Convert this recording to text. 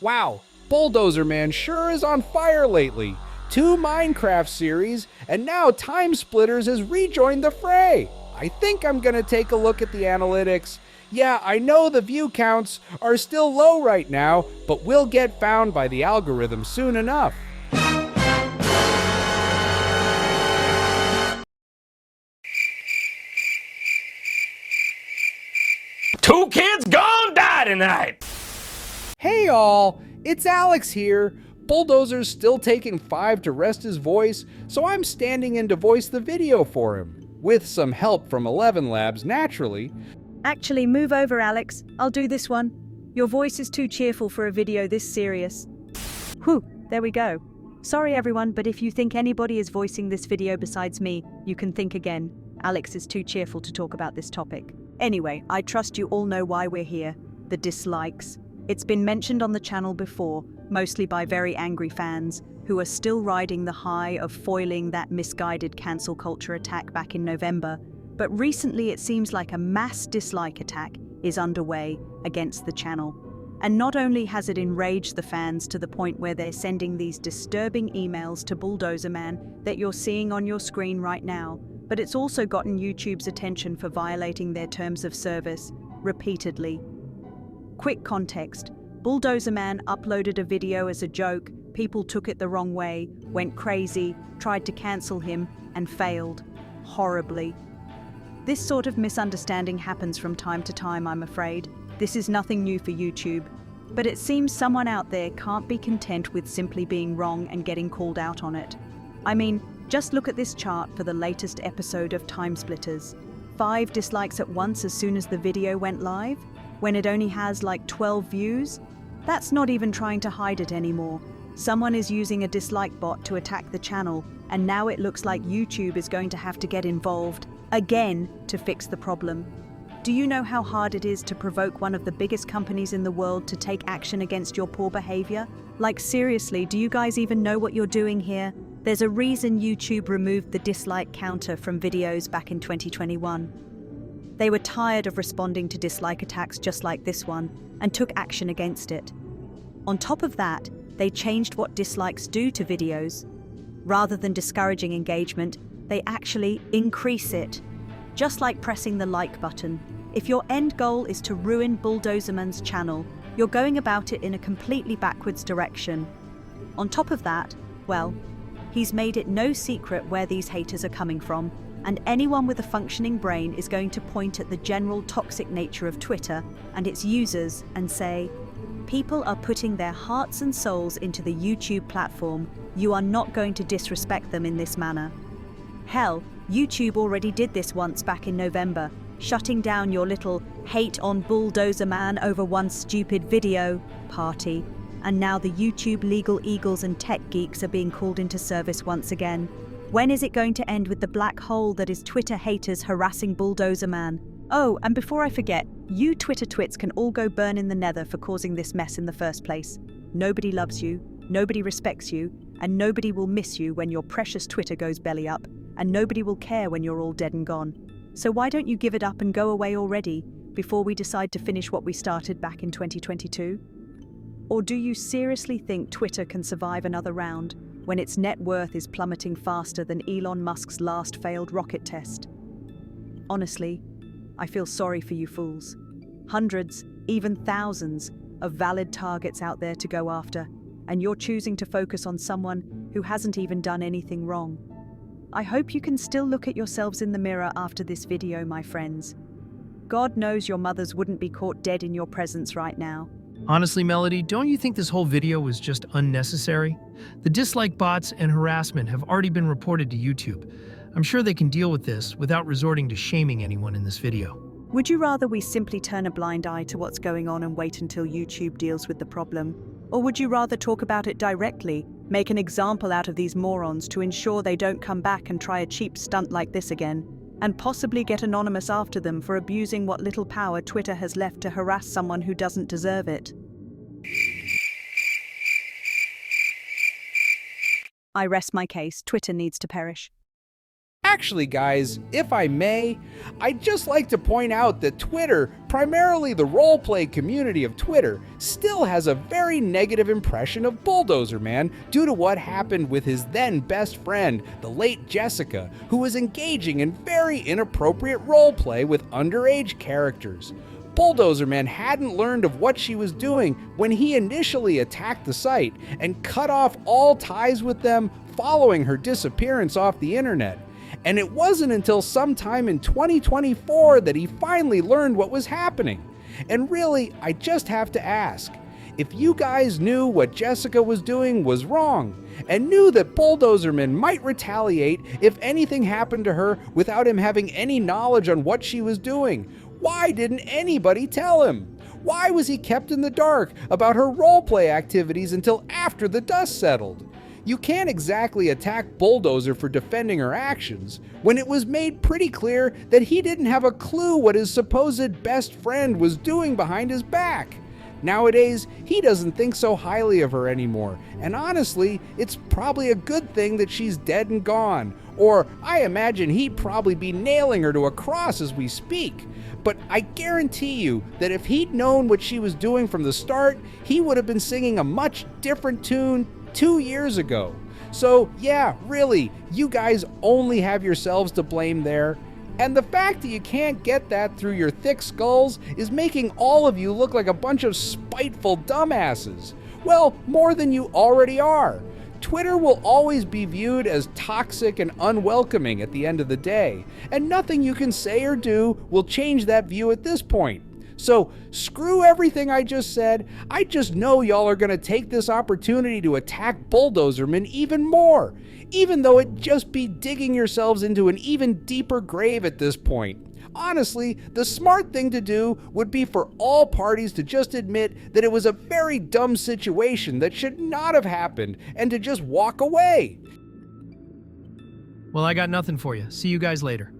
Wow, Bulldozer Man sure is on fire lately. 2 Minecraft series, and now Time Splitters has rejoined the fray. I think I'm gonna take a look at the analytics. Yeah, I know the view counts are still low right now, but we'll get found by the algorithm soon enough. Two kids gon' die tonight! Hey all, it's Alex here. Bulldozer's still taking 5 to rest his voice, so I'm standing in to voice the video for him. With some help from Elevenlabs, naturally. Actually, move over, Alex. I'll do this one. Your voice is too cheerful for a video this serious. Whew, there we go. Sorry everyone, but if you think anybody is voicing this video besides me, you can think again. Alex is too cheerful to talk about this topic. Anyway, I trust you all know why we're here. The dislikes. It's been mentioned on the channel before, mostly by very angry fans, who are still riding the high of foiling that misguided cancel culture attack back in November. But recently it seems like a mass dislike attack is underway against the channel. And not only has it enraged the fans to the point where they're sending these disturbing emails to Bulldozer Man that you're seeing on your screen right now, but it's also gotten YouTube's attention for violating their terms of service repeatedly. Quick context, Bulldozer Man uploaded a video as a joke, people took it the wrong way, went crazy, tried to cancel him, and failed. Horribly. This sort of misunderstanding happens from time to time, I'm afraid. This is nothing new for YouTube. But it seems someone out there can't be content with simply being wrong and getting called out on it. I mean, just look at this chart for the latest episode of Time Splitters. 5 dislikes at once as soon as the video went live, when it only has like 12 views? That's not even trying to hide it anymore. Someone is using a dislike bot to attack the channel, and now it looks like YouTube is going to have to get involved again to fix the problem. Do you know how hard it is to provoke one of the biggest companies in the world to take action against your poor behavior? Like seriously, do you guys even know what you're doing here? There's a reason YouTube removed the dislike counter from videos back in 2021. They were tired of responding to dislike attacks just like this one and took action against it. On top of that, they changed what dislikes do to videos. Rather than discouraging engagement, they actually increase it. Just like pressing the like button. If your end goal is to ruin Bulldozerman's channel, you're going about it in a completely backwards direction. On top of that, well, he's made it no secret where these haters are coming from, and anyone with a functioning brain is going to point at the general toxic nature of Twitter and its users and say, people are putting their hearts and souls into the YouTube platform. You are not going to disrespect them in this manner. Hell, YouTube already did this once back in November, shutting down your little hate on Bulldozer Man over one stupid video party. And now the YouTube legal eagles and tech geeks are being called into service once again. When is it going to end with the black hole that is Twitter haters harassing Bulldozer Man? Oh, and before I forget, you Twitter twits can all go burn in the nether for causing this mess in the first place. Nobody loves you, nobody respects you, and nobody will miss you when your precious Twitter goes belly up, and nobody will care when you're all dead and gone. So why don't you give it up and go away already, before we decide to finish what we started back in 2022? Or do you seriously think Twitter can survive another round, when its net worth is plummeting faster than Elon Musk's last failed rocket test? Honestly, I feel sorry for you fools. Hundreds, even thousands, of valid targets out there to go after, and you're choosing to focus on someone who hasn't even done anything wrong. I hope you can still look at yourselves in the mirror after this video, my friends. God knows your mothers wouldn't be caught dead in your presence right now. Honestly, Melody, don't you think this whole video was just unnecessary? The dislike bots and harassment have already been reported to YouTube. I'm sure they can deal with this without resorting to shaming anyone in this video. Would you rather we simply turn a blind eye to what's going on and wait until YouTube deals with the problem? Or would you rather talk about it directly, make an example out of these morons to ensure they don't come back and try a cheap stunt like this again, and possibly get anonymous after them for abusing what little power Twitter has left to harass someone who doesn't deserve it? I rest my case. Twitter needs to perish. Actually, guys, if I may, I'd just like to point out that Twitter, primarily the roleplay community of Twitter, still has a very negative impression of Bulldozer Man due to what happened with his then best friend, the late Jessica, who was engaging in very inappropriate roleplay with underage characters. Bulldozer Man hadn't learned of what she was doing when he initially attacked the site and cut off all ties with them following her disappearance off the internet. And it wasn't until sometime in 2024 that he finally learned what was happening. And really, I just have to ask, if you guys knew what Jessica was doing was wrong, and knew that Bulldozer Man might retaliate if anything happened to her without him having any knowledge on what she was doing, why didn't anybody tell him? Why was he kept in the dark about her roleplay activities until after the dust settled? You can't exactly attack Bulldozer for defending her actions when it was made pretty clear that he didn't have a clue what his supposed best friend was doing behind his back. Nowadays, he doesn't think so highly of her anymore, and honestly, it's probably a good thing that she's dead and gone, or I imagine he'd probably be nailing her to a cross as we speak. But I guarantee you that if he'd known what she was doing from the start, he would have been singing a much different tune 2 years ago. So yeah, really, you guys only have yourselves to blame there. And the fact that you can't get that through your thick skulls is making all of you look like a bunch of spiteful dumbasses. Well, more than you already are. Twitter will always be viewed as toxic and unwelcoming at the end of the day, and nothing you can say or do will change that view at this point. So screw everything I just said. I just know y'all are going to take this opportunity to attack Bulldozer Man even more, even though it'd just be digging yourselves into an even deeper grave at this point. Honestly, the smart thing to do would be for all parties to just admit that it was a very dumb situation that should not have happened and to just walk away. Well, I got nothing for you. See you guys later.